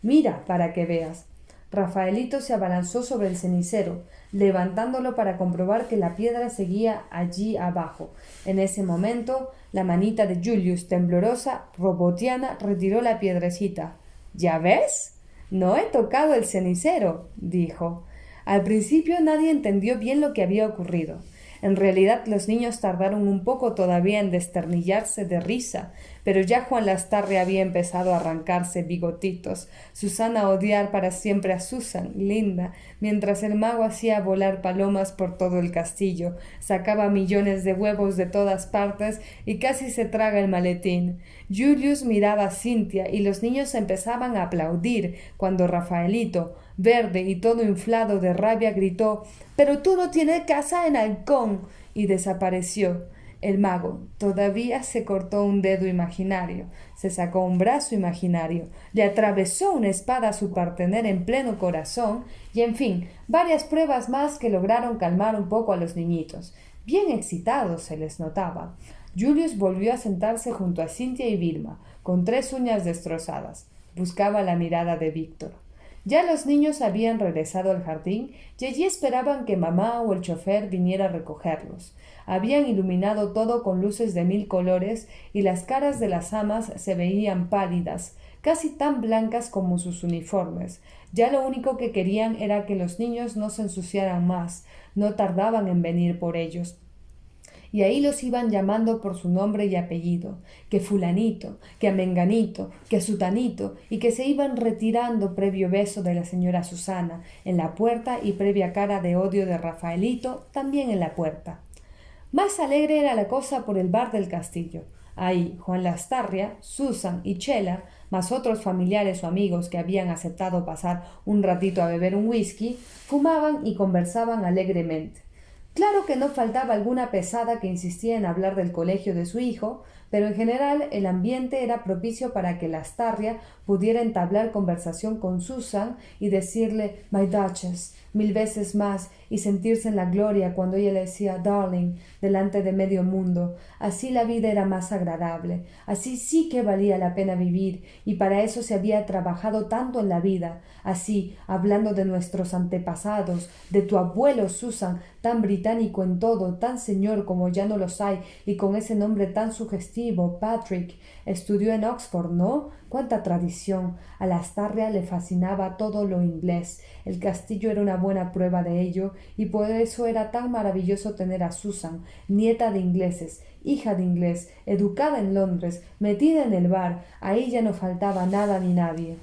«Mira, para que veas». Rafaelito se abalanzó sobre el cenicero, levantándolo para comprobar que la piedra seguía allí abajo. En ese momento, la manita de Julius, temblorosa, robotiana, retiró la piedrecita. «¿Ya ves? No he tocado el cenicero», dijo. Al principio nadie entendió bien lo que había ocurrido. En realidad los niños tardaron un poco todavía en desternillarse de risa, pero ya Juan Lastarria había empezado a arrancarse bigotitos, Susana a odiar para siempre a Susan, Linda, mientras el mago hacía volar palomas por todo el castillo, sacaba millones de huevos de todas partes y casi se traga el maletín. Julius miraba a Cynthia y los niños empezaban a aplaudir cuando Rafaelito, verde y todo inflado de rabia, gritó: «¡Pero tú no tienes casa en Halcón!» y desapareció. El mago todavía se cortó un dedo imaginario, se sacó un brazo imaginario, le atravesó una espada a su partener en pleno corazón y, en fin, varias pruebas más que lograron calmar un poco a los niñitos. Bien excitados se les notaba. Julius volvió a sentarse junto a Cynthia y Vilma, con 3 uñas destrozadas. Buscaba la mirada de Víctor. Ya los niños habían regresado al jardín y allí esperaban que mamá o el chofer viniera a recogerlos. Habían iluminado todo con luces de 1000 colores y las caras de las amas se veían pálidas, casi tan blancas como sus uniformes. Ya lo único que querían era que los niños no se ensuciaran más, no tardaban en venir por ellos. Y ahí los iban llamando por su nombre y apellido, que fulanito, que amenganito, que sutanito, y que se iban retirando previo beso de la señora Susana en la puerta y previa cara de odio de Rafaelito también en la puerta. Más alegre era la cosa por el bar del castillo. Ahí Juan Lastarria, Susan y Chela, más otros familiares o amigos que habían aceptado pasar un ratito a beber un whisky, fumaban y conversaban alegremente. Claro que no faltaba alguna pesada que insistía en hablar del colegio de su hijo, pero en general el ambiente era propicio para que Lastarria pudiera entablar conversación con Susan y decirle «My Duchess» 1000 veces más y sentirse en la gloria cuando ella le decía «darling» delante de medio mundo. Así la vida era más agradable, así sí que valía la pena vivir, y para eso se había trabajado tanto en la vida. Así, hablando de nuestros antepasados, de tu abuelo Susan, tan británico en todo, tan señor como ya no los hay, y con ese nombre tan sugestivo, Patrick. Estudió en Oxford, ¿no? ¡Cuánta tradición! A Lastarria le fascinaba todo lo inglés. El castillo era una buena prueba de ello, y por eso era tan maravilloso tener a Susan, nieta de ingleses, hija de inglés, educada en Londres, metida en el bar. Ahí ya no faltaba nada ni nadie.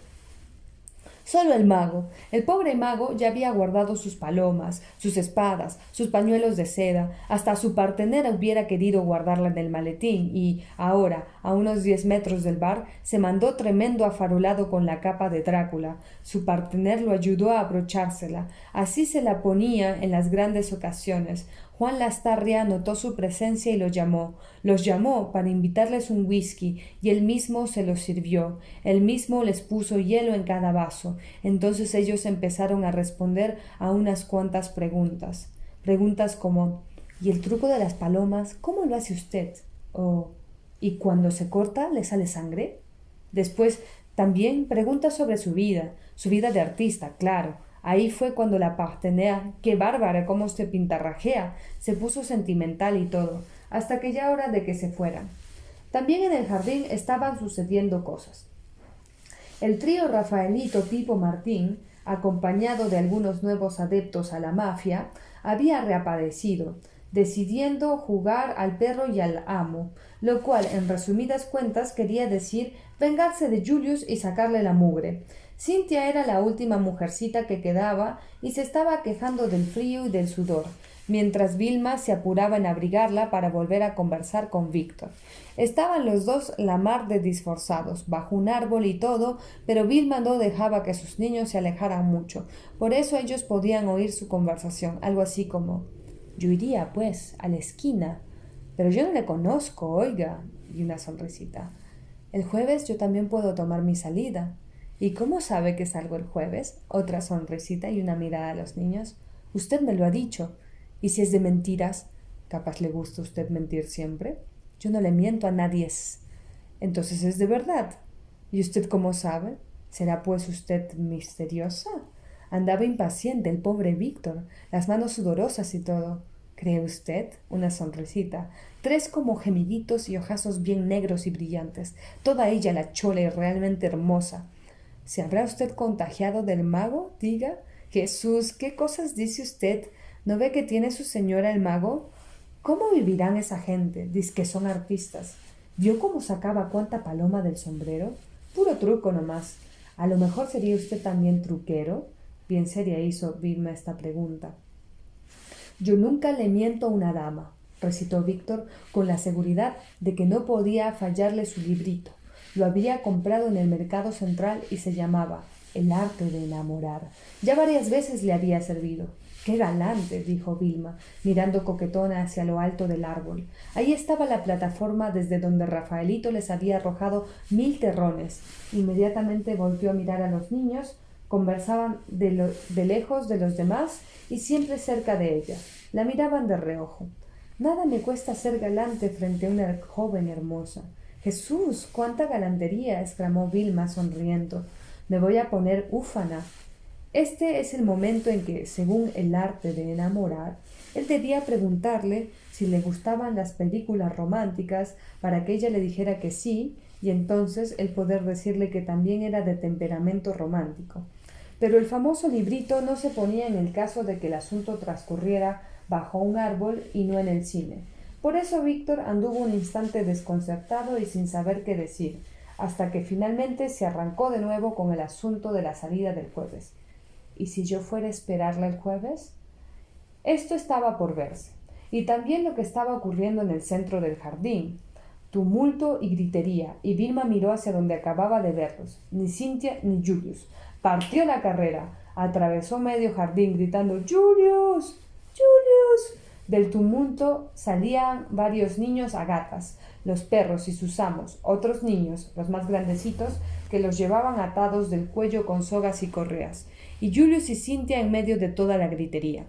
Solo el mago. El pobre mago ya había guardado sus palomas, sus espadas, sus pañuelos de seda, hasta su partener hubiera querido guardarla en el maletín y, ahora, a unos 10 metros del bar, se mandó tremendo afarolado con la capa de Drácula. Su partener lo ayudó a abrochársela. Así se la ponía en las grandes ocasiones. Juan Lastarria notó su presencia y los llamó para invitarles un whisky, y él mismo se los sirvió, él mismo les puso hielo en cada vaso. Entonces ellos empezaron a responder a unas cuantas preguntas. Preguntas como ¿y el truco de las palomas, cómo lo hace usted? O ¿y cuando se corta le sale sangre? Después también preguntas sobre su vida de artista, claro. Ahí fue cuando la partenaire, qué bárbara, cómo se pintarrajea, se puso sentimental y todo, hasta que ya hora de que se fueran. También en el jardín estaban sucediendo cosas. El trío Rafaelito Pipo Martín, acompañado de algunos nuevos adeptos a la mafia, había reaparecido, decidiendo jugar al perro y al amo, lo cual, en resumidas cuentas, quería decir vengarse de Julius y sacarle la mugre. Cintia era la última mujercita que quedaba y se estaba quejando del frío y del sudor, mientras Vilma se apuraba en abrigarla para volver a conversar con Víctor. Estaban los dos la mar de disforzados, bajo un árbol y todo, pero Vilma no dejaba que sus niños se alejaran mucho. Por eso ellos podían oír su conversación, algo así como «Yo iría, pues, a la esquina. Pero yo no le conozco, oiga», y una sonrisita. «El jueves yo también puedo tomar mi salida». «¿Y cómo sabe que salgo el jueves?», otra sonrisita y una mirada a los niños. «Usted me lo ha dicho. ¿Y si es de mentiras? ¿Capaz le gusta a usted mentir siempre? Yo no le miento a nadie. Entonces es de verdad. ¿Y usted cómo sabe? ¿Será pues usted misteriosa?» Andaba impaciente el pobre Víctor, las manos sudorosas y todo. «¿Cree usted?», una sonrisita, 3 como gemiditos y ojazos bien negros y brillantes, toda ella la chola y realmente hermosa. ¿Se habrá usted contagiado del mago? Diga. Jesús, ¿qué cosas dice usted? ¿No ve que tiene su señora el mago? ¿Cómo vivirán esa gente? Dice que son artistas. ¿Vio cómo sacaba cuánta paloma del sombrero? Puro truco nomás. ¿A lo mejor sería usted también truquero? Bien seria hizo Vilma esta pregunta. «Yo nunca le miento a una dama», recitó Víctor con la seguridad de que no podía fallarle su librito. Lo había comprado en el mercado central y se llamaba El arte de enamorar. Ya varias veces le había servido. «¡Qué galante!», dijo Vilma, mirando coquetona hacia lo alto del árbol. Ahí estaba la plataforma desde donde Rafaelito les había arrojado 1000 terrones. Inmediatamente volvió a mirar a los niños. Conversaban de lejos de los demás y siempre cerca de ella. La miraban de reojo. «Nada me cuesta ser galante frente a una joven hermosa». «Jesús, cuánta galantería», exclamó Vilma sonriendo. «Me voy a poner ufana». Este es el momento en que, según el arte de enamorar, él debía preguntarle si le gustaban las películas románticas para que ella le dijera que sí, y entonces él poder decirle que también era de temperamento romántico. Pero el famoso librito no se ponía en el caso de que el asunto transcurriera bajo un árbol y no en el cine. Por eso Víctor anduvo un instante desconcertado y sin saber qué decir, hasta que finalmente se arrancó de nuevo con el asunto de la salida del jueves. ¿Y si yo fuera a esperarla el jueves? Esto estaba por verse, y también lo que estaba ocurriendo en el centro del jardín. Tumulto y gritería, y Vilma miró hacia donde acababa de verlos. Ni Cintia ni Julius. Partió la carrera, atravesó medio jardín gritando «¡Julius! ¡Julius!». Del tumulto salían varios niños a gatas, los perros y sus amos, otros niños, los más grandecitos, que los llevaban atados del cuello con sogas y correas, y Julius y Cintia en medio de toda la gritería.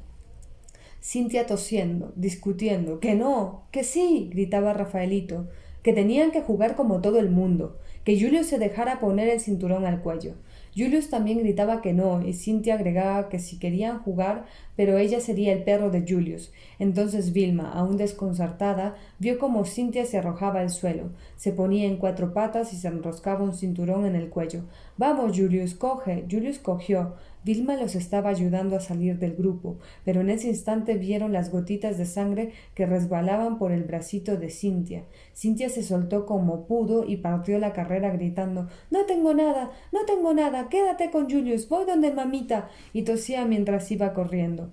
Cintia tosiendo, discutiendo. «¡Que no! ¡Que sí!», gritaba Rafaelito, que tenían que jugar como todo el mundo, que Julius se dejara poner el cinturón al cuello. Julius también gritaba que no, y Cintia agregaba que si querían jugar, pero ella sería el perro de Julius. Entonces Vilma, aún desconcertada, vio cómo Cintia se arrojaba al suelo, se ponía en 4 patas y se enroscaba un cinturón en el cuello. «¡Vamos, Julius, coge!». Julius cogió, Vilma los estaba ayudando a salir del grupo, pero en ese instante vieron las gotitas de sangre que resbalaban por el bracito de Cynthia. Cynthia se soltó como pudo y partió la carrera gritando «No tengo nada, no tengo nada, quédate con Julius, voy donde mamita», y tosía mientras iba corriendo.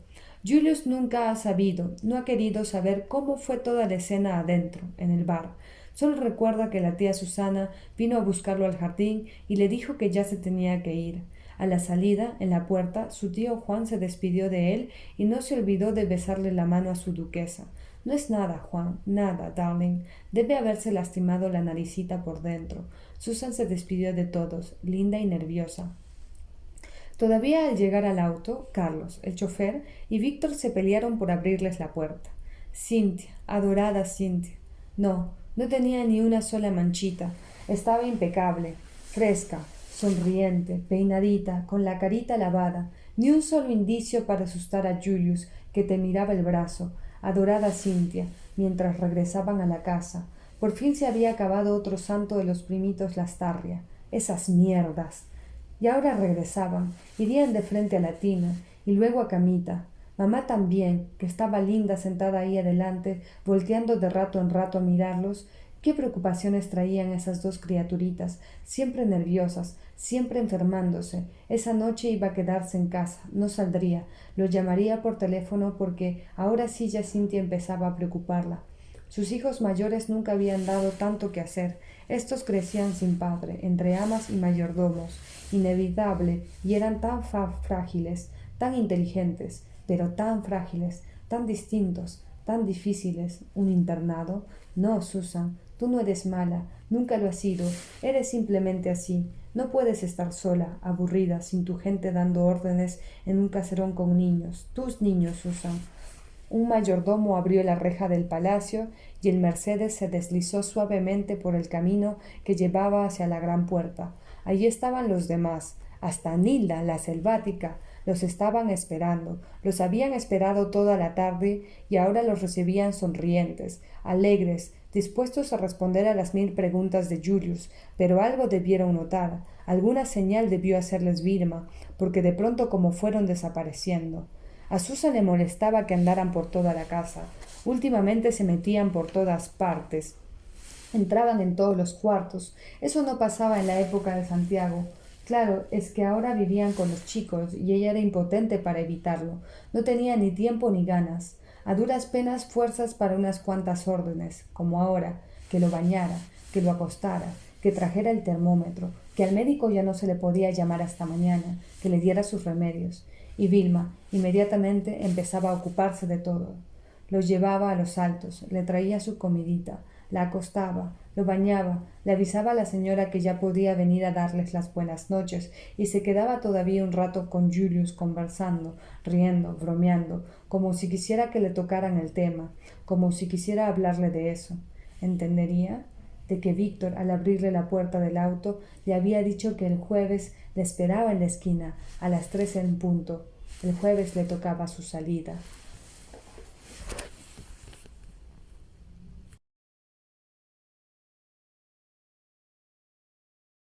Julius nunca ha sabido, no ha querido saber cómo fue toda la escena adentro, en el bar. Solo recuerda que la tía Susana vino a buscarlo al jardín y le dijo que ya se tenía que ir. A la salida, en la puerta, su tío Juan se despidió de él y no se olvidó de besarle la mano a su duquesa. No es nada, Juan, nada, darling. Debe haberse lastimado la naricita por dentro. Susan se despidió de todos, linda y nerviosa. Todavía al llegar al auto, Carlos, el chofer, y Víctor se pelearon por abrirles la puerta. Cynthia, adorada Cynthia. No, no tenía ni una sola manchita. Estaba impecable, fresca, sonriente, peinadita, con la carita lavada, ni un solo indicio para asustar a Julius, que te miraba el brazo. Adorada Cynthia, mientras regresaban a la casa. Por fin se había acabado otro santo de los primitos Lastarria. Esas mierdas. Y ahora regresaban, irían de frente a la tina, y luego a Camita. Mamá también, que estaba linda sentada ahí adelante, volteando de rato en rato a mirarlos. Qué preocupaciones traían esas dos criaturitas, siempre nerviosas, siempre enfermándose. Esa noche iba a quedarse en casa, no saldría, lo llamaría por teléfono porque ahora sí ya Cynthia empezaba a preocuparla. Sus hijos mayores nunca habían dado tanto que hacer. Estos crecían sin padre, entre amas y mayordomos, inevitable, y eran tan frágiles, tan inteligentes, pero tan frágiles, tan distintos, tan difíciles. ¿Un internado? No, Susan, tú no eres mala, nunca lo has sido, eres simplemente así. No puedes estar sola, aburrida, sin tu gente dando órdenes en un caserón con niños, tus niños, Susan. Un mayordomo abrió la reja del palacio y el Mercedes se deslizó suavemente por el camino que llevaba hacia la gran puerta. Allí estaban los demás, hasta Nilda, la selvática. Los estaban esperando, los habían esperado toda la tarde y ahora los recibían sonrientes, alegres, dispuestos a responder a las 1000 preguntas de Julius, pero algo debieron notar, alguna señal debió hacerles Vilma, porque de pronto como fueron desapareciendo. A Susan le molestaba que andaran por toda la casa. Últimamente se metían por todas partes. Entraban en todos los cuartos. Eso no pasaba en la época de Santiago. Claro, es que ahora vivían con los chicos y ella era impotente para evitarlo. No tenía ni tiempo ni ganas. A duras penas fuerzas para unas cuantas órdenes, como ahora, que lo bañara, que lo acostara, que trajera el termómetro, que al médico ya no se le podía llamar hasta mañana, que le diera sus remedios. Y Vilma inmediatamente empezaba a ocuparse de todo. Los llevaba a los altos, le traía su comidita, la acostaba, lo bañaba, le avisaba a la señora que ya podía venir a darles las buenas noches y se quedaba todavía un rato con Julius conversando, riendo, bromeando, como si quisiera que le tocaran el tema, como si quisiera hablarle de eso. ¿Entendería? De que Víctor, al abrirle la puerta del auto, le había dicho que el jueves le esperaba en la esquina, a las 3 en punto. El jueves le tocaba su salida.